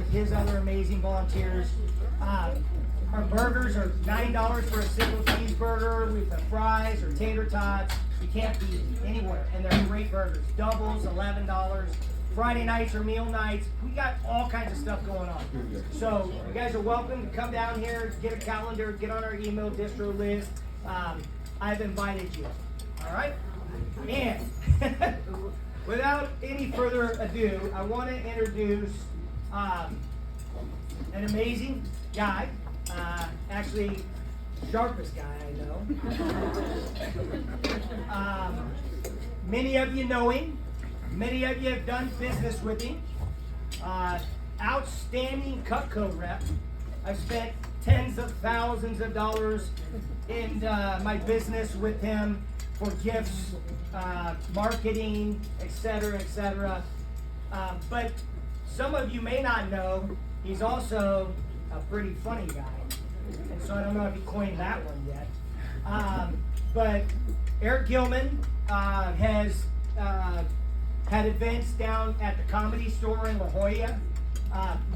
with his other amazing volunteers. Our burgers are $9 for a single cheeseburger with the fries or tater tots. You can't beat them anywhere, and they're great burgers. Doubles, $11. Friday nights are meal nights. We got all kinds of stuff going on. So you guys are welcome to come down here, get a calendar, get on our email distro list. I've invited you. All right? And without any further ado, I want to introduce an amazing guy. Actually, sharpest guy I know. Many of you know him. Many of you have done business with him. Outstanding Cutco rep. I've spent tens of thousands of dollars in my business with him for gifts, marketing, etc., etc. But some of you may not know, he's also a pretty funny guy. And so I don't know if he coined that one yet. But Eric Gilman has had events down at the Comedy Store in La Jolla,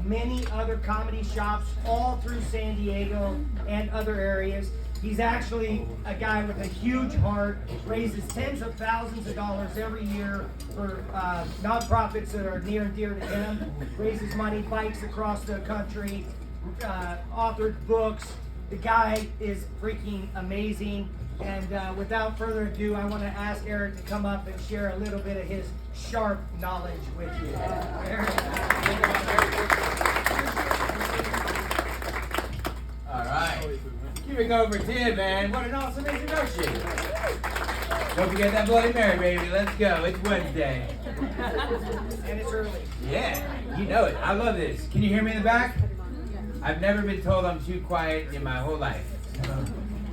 many other comedy shops all through San Diego and other areas. He's actually a guy with a huge heart, raises tens of thousands of dollars every year for nonprofits that are near and dear to him, raises money, bikes across the country, authored books. The guy is freaking amazing. And without further ado, I want to ask Eric to come up and share a little bit of his sharp knowledge with you. Eric. All right. Keep it going for Tim, man. What an awesome introduction. Don't forget that Bloody Mary, baby. Let's go. It's Wednesday. And it's early. Yeah, you know it. I love this. Can you hear me in the back? I've never been told I'm too quiet in my whole life.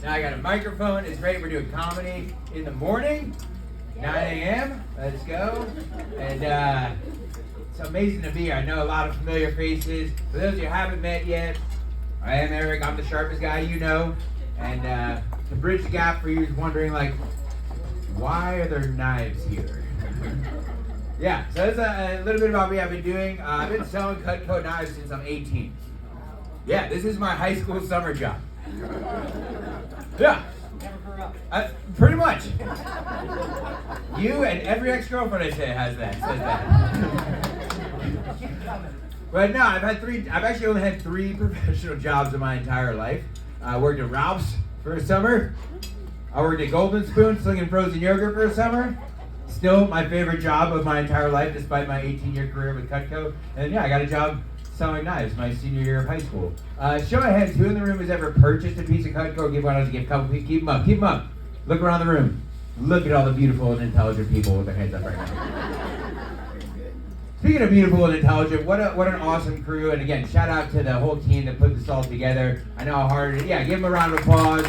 Now I got a microphone. It's great. We're doing comedy in the morning, 9 a.m. Let's go. And it's amazing to be here. I know a lot of familiar faces. For those of you who haven't met yet, I am Eric. I'm the sharpest guy you know. And to bridge the gap for you who's wondering, like, why are there knives here? Yeah, so that's a little bit about me. I've been doing, I've been selling Cutco knives since I'm 18. Yeah, this is my high school summer job. Yeah. Never grew up. Pretty much. You and every ex-girlfriend I say says that. But no, I've actually only had 3 professional jobs in my entire life. I worked at Ralph's for a summer. I worked at Golden Spoon slinging frozen yogurt for a summer. Still my favorite job of my entire life, despite my 18-year career with Cutco. And yeah, I got a job selling knives my senior year of high school. Show of hands, who in the room has ever purchased a piece of Cutco? Give one as a gift. Keep them up. Keep them up. Look around the room. Look at all the beautiful and intelligent people with their heads up right now. Speaking of beautiful and intelligent, what an awesome crew. And again, shout out to the whole team that put this all together. I know how hard it is. Yeah, give them a round of applause.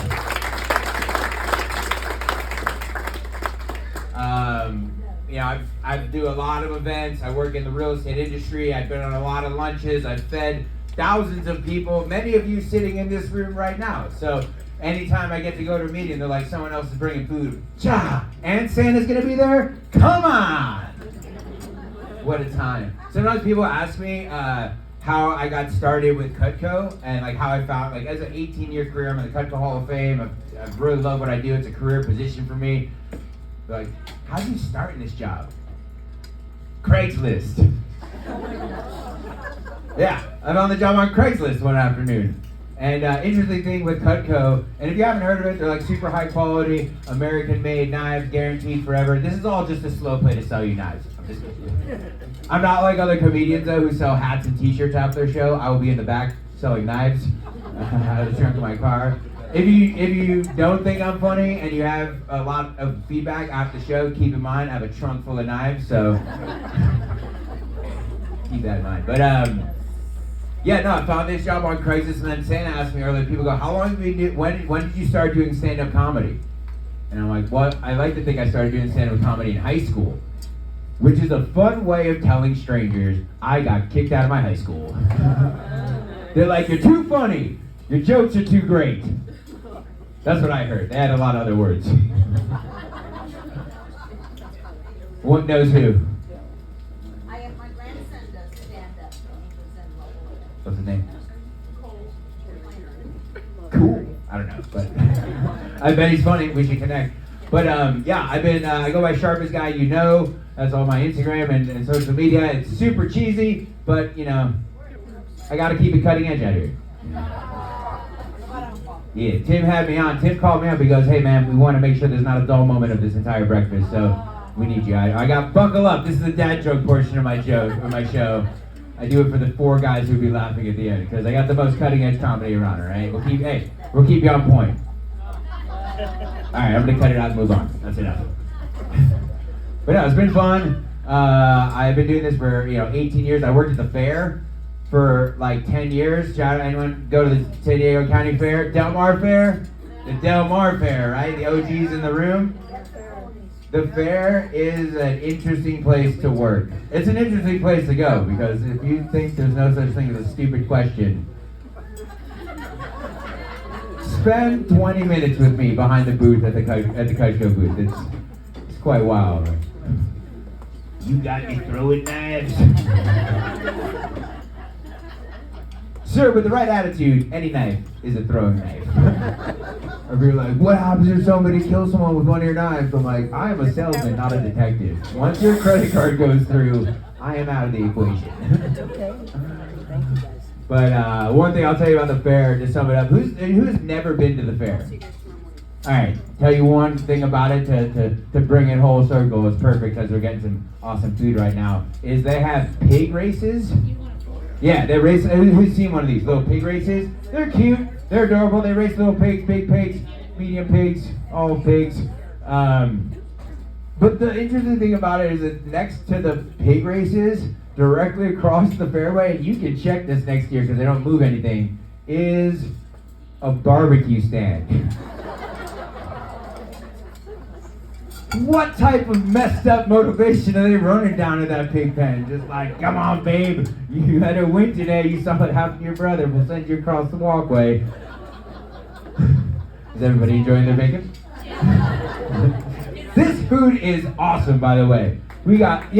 You know, I do a lot of events. I work in the real estate industry. I've been on a lot of lunches. I've fed thousands of people, many of you sitting in this room right now. So anytime I get to go to a meeting, they're like, someone else is bringing food. Cha! And Santa's going to be there? Come on! What a time. Sometimes people ask me how I got started with Cutco and like how I found, like as an 18-year career, I'm in the Cutco Hall of Fame. I really love what I do. It's a career position for me. Like, how did you start in this job? Craigslist. Yeah, I found the job on Craigslist one afternoon. And interesting thing with Cutco, and if you haven't heard of it, they're like super high quality, American-made knives, guaranteed forever. This is all just a slow play to sell you knives. I'm just kidding. I'm not like other comedians though who sell hats and t-shirts after their show. I will be in the back selling knives out of the trunk of my car. If you don't think I'm funny and you have a lot of feedback after the show, keep in mind I have a trunk full of knives, so keep that in mind. But yeah, no, I found this job on Craigslist, and then Santa asked me earlier, people go, how long have you been when did you start doing stand-up comedy? And I'm like, well, I like to think I started doing stand-up comedy in high school, which is a fun way of telling strangers I got kicked out of my high school. They're like, you're too funny. Your jokes are too great. That's what I heard. They had a lot of other words. What knows who? My grandson does stand-up when he was in Lowell. What's his name? Cool. I don't know, but I bet he's funny. We should connect. But yeah, I've been, I go by Sharpest Guy You Know. That's on my Instagram and social media. It's super cheesy, but you know, I gotta keep it cutting edge out here. Yeah, Tim had me on. Tim called me up. He goes, hey man, we want to make sure there's not a dull moment of this entire breakfast, so we need you. I got buckle up. This is the dad joke portion of my show. I do it for the 4 guys who'd be laughing at the end because I got the most cutting edge comedy around. All right, we'll keep you on point. All right, I'm gonna cut it out and move on. That's enough. But no, it's been fun. I've been doing this for 18 years. I worked at the fair for like 10 years. Shout out anyone go to the San Diego County Fair, Del Mar Fair, the Del Mar Fair, right? The OGs in the room. The fair is an interesting place to work. It's an interesting place to go because if you think there's no such thing as a stupid question, spend 20 minutes with me behind the booth at the Cutco booth. It's quite wild. You got me throwing knives. Sir, with the right attitude, any knife is a throwing knife. Or if you're like, what happens if somebody kills someone with one of your knives? I'm like, I am a salesman, not a detective. Once your credit card goes through, I am out of the equation. Okay. Thank you guys. But one thing I'll tell you about the fair, to sum it up, who's never been to the fair? All right, tell you one thing about it to bring it whole circle. It's perfect because we're getting some awesome food right now. Is they have pig races. Yeah, they race. Who's seen one of these little pig races? They're cute. They're adorable. They race little pigs, big pigs, medium pigs, all pigs. But the interesting thing about it is that next to the pig races, directly across the fairway, and you can check this next year because they don't move anything, is a barbecue stand. What type of messed up motivation are they running down to that pig pen? Just like, come on, babe, you had a win today. You saw what happened to your brother. We'll send you across the walkway. Is everybody enjoying their bacon? This food is awesome, by the way. We got,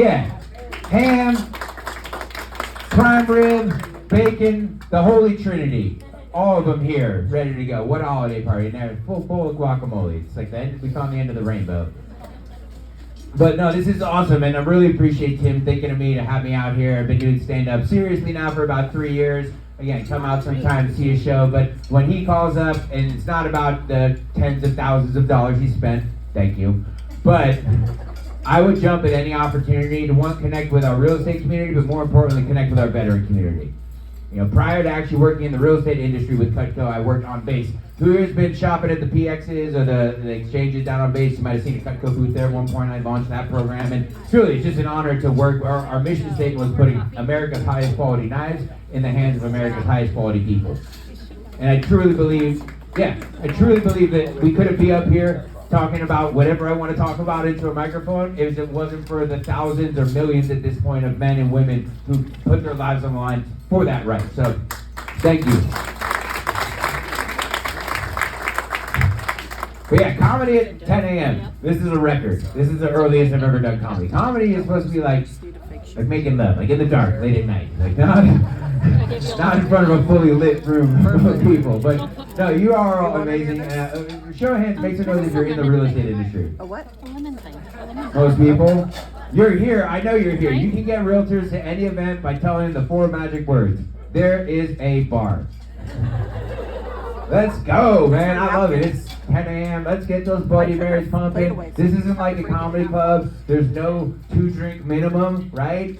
ham, prime rib, bacon, the Holy Trinity. All of them here, ready to go. What a holiday party. And they're full of guacamole. It's like we found the end of the rainbow. But no, this is awesome, and I really appreciate Tim thinking of me to have me out here. I've been doing stand-up seriously now for about 3 years. Again, come out sometime to see a show, but when he calls up, and it's not about the tens of thousands of dollars he spent, thank you, but I would jump at any opportunity to, one, connect with our real estate community, but more importantly, connect with our veteran community. Prior to actually working in the real estate industry with Cutco, I worked on base. Who has been shopping at the PXs or the exchanges down on base? You might have seen a Cutco booth there at one point. I launched that program, and truly, it's just an honor to work. Our mission statement was putting America's highest quality knives in the hands of America's highest quality people. And I truly believe that we couldn't be up here talking about whatever I want to talk about into a microphone if it wasn't for the thousands or millions at this point of men and women who put their lives on the line for that right. So, thank you. But yeah, comedy at 10 a.m. This is a record. This is the earliest I've ever done comedy. Comedy is supposed to be like making love, like in the dark, late at night. Like not in front of a fully lit room full of people. But no, you are all amazing. Show of hands, make some noise if you're in the real estate industry. A what? A lemon thing. Most people. You're here. I know you're here. You can get realtors to any event by telling them the 4 magic words. There is a bar. Let's go, man. I love it. It's 10 a.m. Let's get those Bloody Marys pumping. This isn't like a comedy club. There's no 2-drink minimum, right?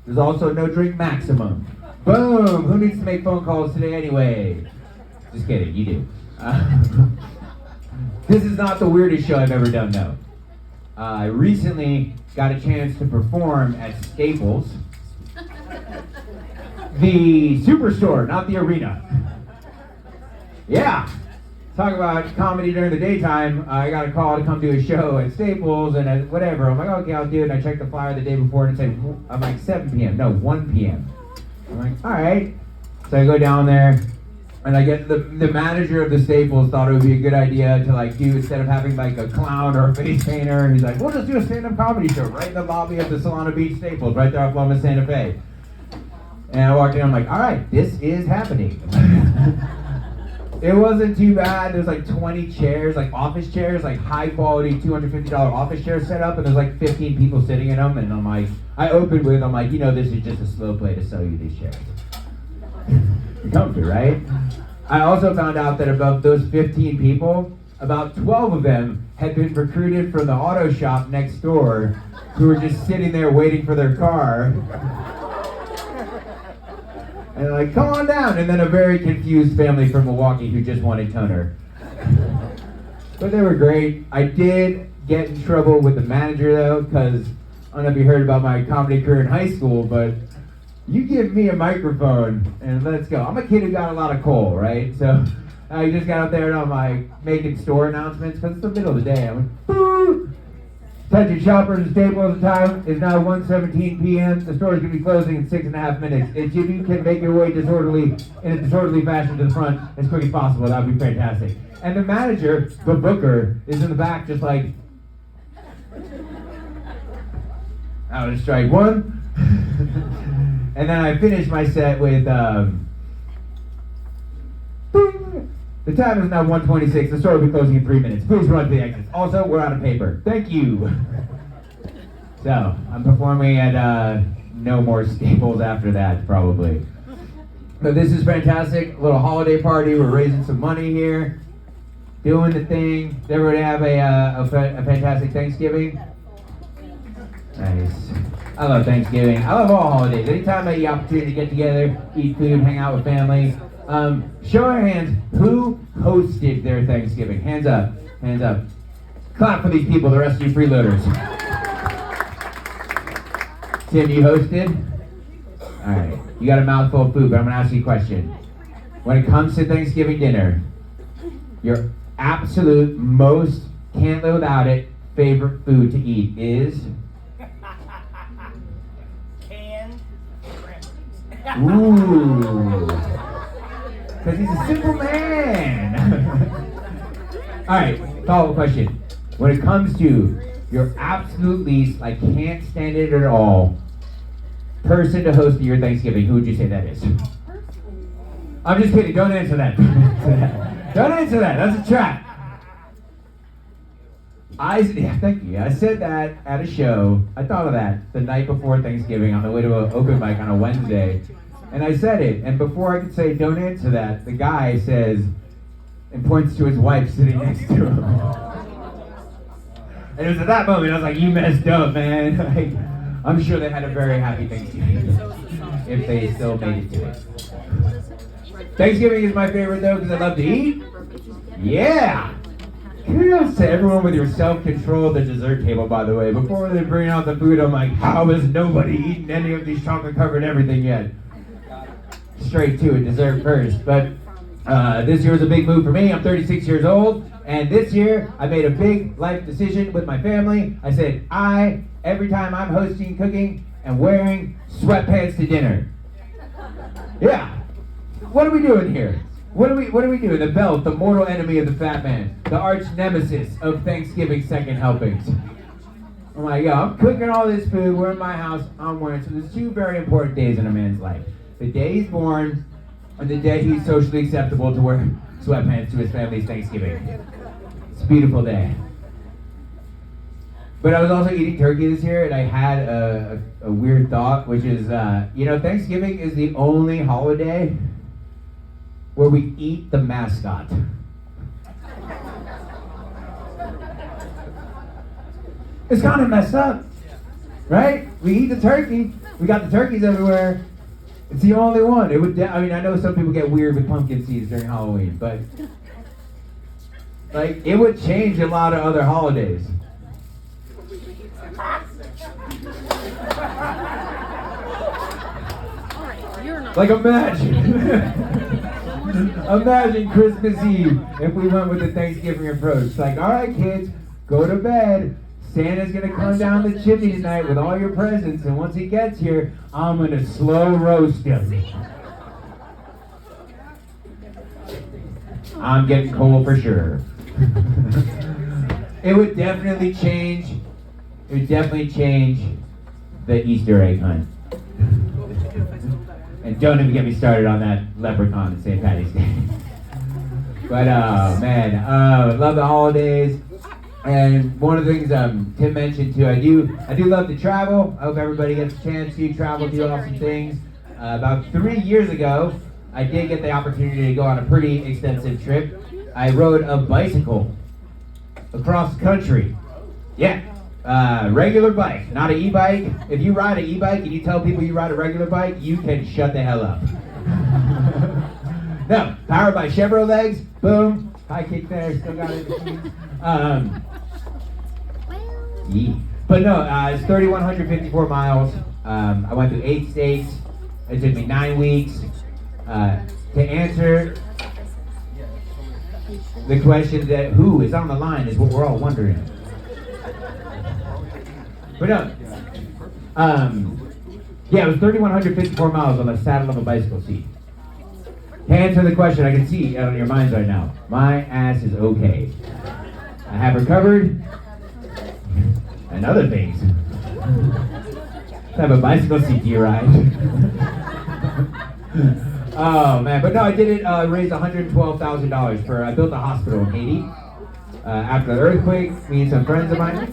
There's also no drink maximum. Boom! Who needs to make phone calls today anyway? Just kidding, you do. This is not the weirdest show I've ever done, though. I recently got a chance to perform at Staples. The Superstore, not the arena. Yeah. Talk about comedy during the daytime. I got a call to come do a show at Staples and whatever. I'm like, okay, I'll do it. And I checked the flyer the day before and it said, I'm like, 7 p.m. No, 1 p.m. I'm like, all right. So I go down there and I get the manager of the Staples thought it would be a good idea to like do, instead of having like a clown or a face painter, he's like, we'll just do a stand-up comedy show right in the lobby of the Solana Beach Staples, right there off Loma Santa Fe. And I walked in, I'm like, all right, this is happening. It wasn't too bad. There's like 20 chairs, like office chairs, like high quality $250 office chairs set up, and there's like 15 people sitting in them. And I'm like, I opened with, I'm like, this is just a slow play to sell you these chairs. You're comfy, right? I also found out that about those 15 people, about 12 of them had been recruited from the auto shop next door who were just sitting there waiting for their car. And they're like, come on down. And then a very confused family from Milwaukee who just wanted toner. But they were great. I did get in trouble with the manager though, because I don't know if you heard about my comedy career in high school, but you give me a microphone and let's go. I'm a kid who got a lot of coal, right? So I just got up there and I'm like making store announcements because it's the middle of the day. I'm like, boo! Attention shoppers and staples, the time is now 1:17 p.m. The store is going to be closing in 6.5 minutes. If you can make your way in a disorderly fashion to the front as quick as possible, that would be fantastic. And the manager, the booker, is in the back just like, out of strike one. And then I finished my set with, bing! The time is now 1:26. The store will be closing in 3 minutes. Please run to the exits. Also, we're out of paper. Thank you. So, I'm performing at no more Staples after that, probably. But this is fantastic. A little holiday party. We're raising some money here. Doing the thing. Did everybody have a fantastic Thanksgiving? Nice. I love Thanksgiving. I love all holidays. Anytime I get the opportunity to get together, eat food, hang out with family. Show of hands, who hosted their Thanksgiving? Hands up, hands up. Clap for these people, the rest of you freeloaders. Tim, you hosted? All right, you got a mouthful of food, but I'm gonna ask you a question. When it comes to Thanksgiving dinner, your absolute most, can't live without it, favorite food to eat is? Canned cranberries. Ooh. Because he's a simple man. All right, follow-up question. When it comes to your absolute least, like can't stand it at all, person to host your Thanksgiving, who would you say that is? I'm just kidding. Don't answer that. Don't answer that. That's a trap. Thank you. I said that at a show. I thought of that the night before Thanksgiving on the way to an open mic on a Wednesday. And I said it, and before I could say don't answer that, the guy says, and points to his wife sitting next to him. And it was at that moment I was like, you messed up, man. Like, I'm sure they had a very happy Thanksgiving, if they still made it to it. Thanksgiving is my favorite though, because I love to eat. Yeah! Kudos to everyone with your self-control at the dessert table, by the way. Before they bring out the food, I'm like, how has nobody eaten any of these chocolate-covered everything yet? Straight to a dessert first. But this year was a big move for me. I'm 36 years old, and this year I made a big life decision with my family. I said, every time I'm hosting cooking, am wearing sweatpants to dinner. Yeah. What are we doing here? What are we doing? The belt, the mortal enemy of the fat man, the arch nemesis of Thanksgiving second helpings. I'm like, yo, I'm cooking all this food. We're in my house. I'm wearing. So there's two very important days in a man's life. The day he's born, and the day he's socially acceptable to wear sweatpants to his family's Thanksgiving. It's a beautiful day. But I was also eating turkey this year, and I had a weird thought, which is, Thanksgiving is the only holiday where we eat the mascot. It's kind of messed up, right? We eat the turkey. We got the turkeys everywhere. It's the only one. It would. I know some people get weird with pumpkin seeds during Halloween, but it would change a lot of other holidays. Like imagine Christmas Eve if we went with the Thanksgiving approach. Like, all right, kids, go to bed. Santa's gonna come down the chimney tonight with all your presents, and once he gets here, I'm gonna slow roast him. I'm getting cold for sure. It would definitely change. It would definitely change the Easter egg hunt. And don't even get me started on that leprechaun at St. Patty's Day. But man, love the holidays. And one of the things Tim mentioned too, I do love to travel. I hope everybody gets a chance to travel, do awesome things. About 3 years ago, I did get the opportunity to go on a pretty extensive trip. I rode a bicycle across the country. Yeah, regular bike, not an e-bike. If you ride an e-bike and you tell people you ride a regular bike, you can shut the hell up. No, powered by Chevrolet, boom, high kick there, still got it. Yeah. But no, it's 3,154 miles. I went through 8 states. It took me 9 weeks. To answer the question that who is on the line is what we're all wondering. But no, yeah, it was 3,154 miles on the saddle of a bicycle seat. To answer the question, I can see out on your minds right now. My ass is okay. I have recovered, and other things. I have a bicycle seat do you ride? Oh man, but no, I did it. Raised $112,000 for. I built a hospital in Haiti after the earthquake. Me and some friends of mine.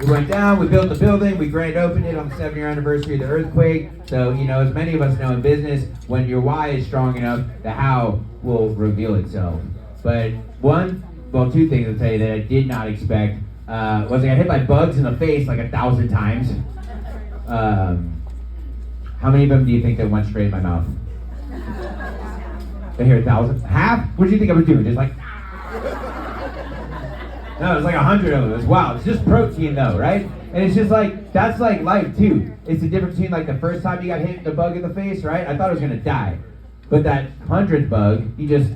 We went down, we built the building, we grand opened it on the 7-year anniversary of the earthquake. So, you know, as many of us know in business, when your why is strong enough, the how will reveal itself. But two things I'll tell you that I did not expect was I got hit by bugs in the face like 1,000 times. How many of them do you think that went straight in my mouth? I hear 1,000? Half? What did you think I was doing? Just like... No, it's like 100 of them. It's wild. It's just protein though, right? And it's just like, that's like life too. It's the difference between like the first time you got hit the bug in the face, right? I thought I was gonna die. But that 100th bug, you just,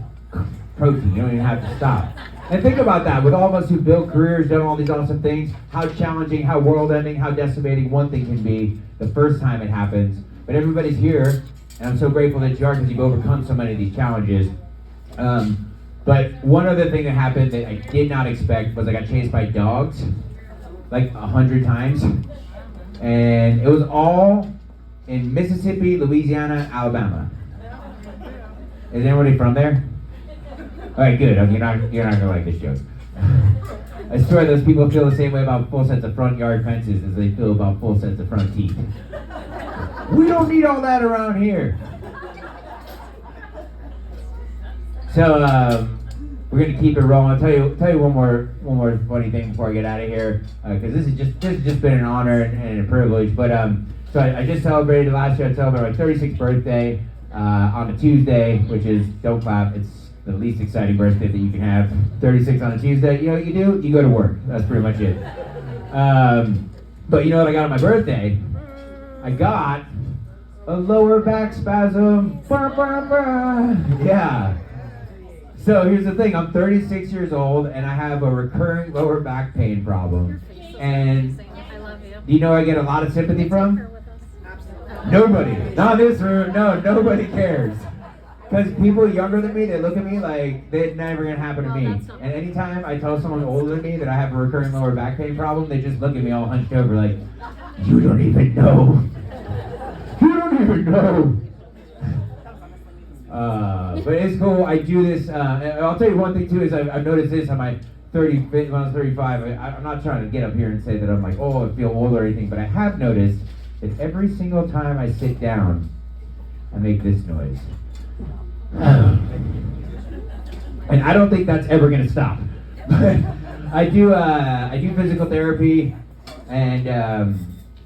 protein, you don't even have to stop. And think about that, with all of us who built careers, done all these awesome things, how challenging, how world-ending, how decimating one thing can be the first time it happens. But everybody's here, and I'm so grateful that you are because you've overcome so many of these challenges. But one other thing that happened that I did not expect was I got chased by dogs, like 100 times. And it was all in Mississippi, Louisiana, Alabama. Is anybody from there? All right, good. You're not gonna like this joke. I swear those people feel the same way about full sets of front yard fences as they feel about full sets of front teeth. We don't need all that around here. So we're gonna keep it rolling. I'll tell you one more funny thing before I get out of here, because this has just been an honor and a privilege. But so I just celebrated last year. I celebrated my 36th birthday on a Tuesday, which is, don't clap, it's the least exciting birthday that you can have. 36 on a Tuesday. You know what you do? You go to work. That's pretty much it. But you know what I got on my birthday? I got a lower back spasm. Yeah. So here's the thing, I'm 36 years old and I have a recurring lower back pain problem. And do you know I get a lot of sympathy from? Nobody. Not in this room. No, nobody cares. Because people younger than me, they look at me like it's never gonna happen to me. And anytime I tell someone older than me that I have a recurring lower back pain problem, they just look at me all hunched over like, you don't even know. You don't even know. But it's cool. I do this. I'll tell you one thing too is I've noticed this on my 30. When I was 35. I'm not trying to get up here and say that I'm like, oh, I feel old or anything. But I have noticed that every single time I sit down, I make this noise. And I don't think that's ever gonna stop. But I do physical therapy, and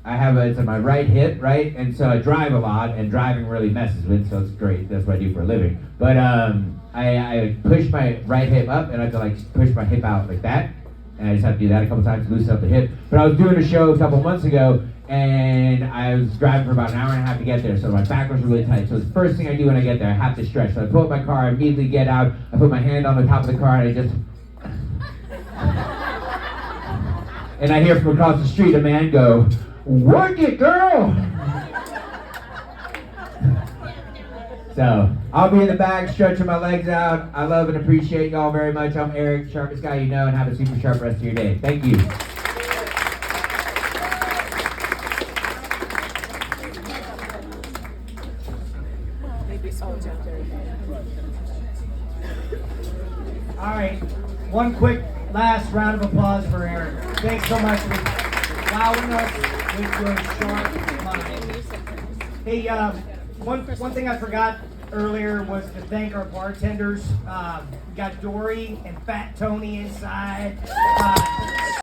I have it's on my right hip, right? And so I drive a lot, and driving really messes with it, so it's great. That's what I do for a living. But I push my right hip up, and I have to like push my hip out like that. And I just have to do that a couple times to loosen up the hip. But I was doing a show a couple months ago, and I was driving for about an hour and a half to get there, so my back was really tight. So the first thing I do when I get there, I have to stretch. So I pull up my car, I immediately get out, I put my hand on the top of the car, and I just... And I hear from across the street a man go, "Work it, girl!" So, I'll be in the back stretching my legs out. I love and appreciate y'all very much. I'm Eric, sharpest guy you know, and have a super sharp rest of your day. Thank you. All right, one quick last round of applause for Aaron. Thanks so much for wowing us with your sharp mind. Hey, one thing I forgot earlier was to thank our bartenders. We got Dory and Fat Tony inside.